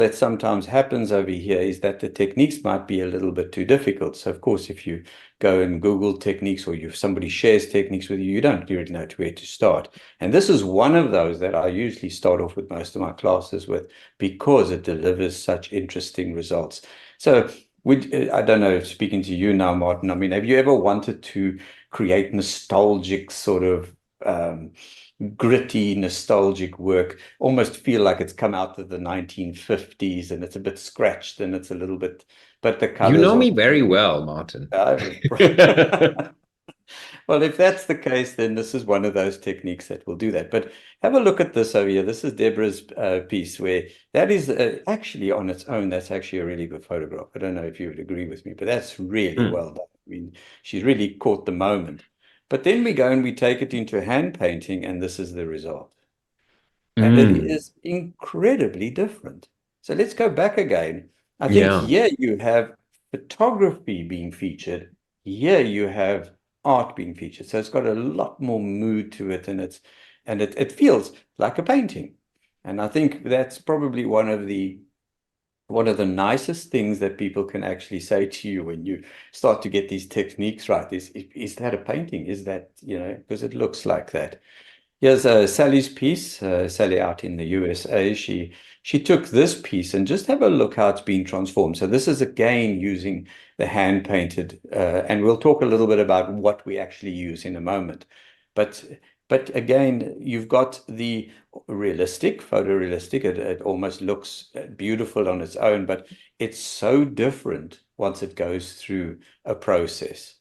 that sometimes happens over here is that the techniques might be a little bit too difficult. So of course, if you go and Google techniques, or if somebody shares techniques with you, you don't really know where to start. And this is one of those that I usually start off with most of my classes with, because it delivers such interesting results. So I don't know, speaking to you now, Martin, I mean, have you ever wanted to create nostalgic sort of gritty, nostalgic work, almost feel like it's come out of the 1950s and it's a bit scratched and it's a little bit, but the You colors know are. me very well, Martin. Well, if that's the case, then this is one of those techniques that will do that. But have a look at this over here. This is Deborah's piece, where that is actually on its own, that's actually a really good photograph. I don't know if you would agree with me, but that's really Hmm. well done. I mean, she's really caught the moment. But then we go and we take it into hand painting, and this is the result. And it Mm. is incredibly different. So let's go back again. I think Yeah. here you have photography being featured. Here you have art being featured. So it's got a lot more mood to it, and it feels like a painting. And I think that's probably one of the nicest things that people can actually say to you when you start to get these techniques right is that a painting? Is that, because it looks like that. Here's Sally's piece. Sally out in the USA. She took this piece, and just have a look how it's been transformed. So this is again using the hand painted, and we'll talk a little bit about what we actually use in a moment. But but again, you've got the realistic, photorealistic. It almost looks beautiful on its own, but it's so different once it goes through a process.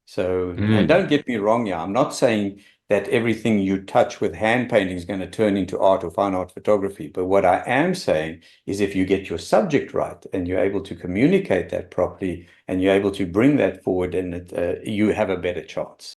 So, and Mm. don't get me wrong, yeah, I'm not saying that everything you touch with hand painting is going to turn into art or fine art photography. But what I am saying is, if you get your subject right and you're able to communicate that properly and you're able to bring that forward, and you have a better chance.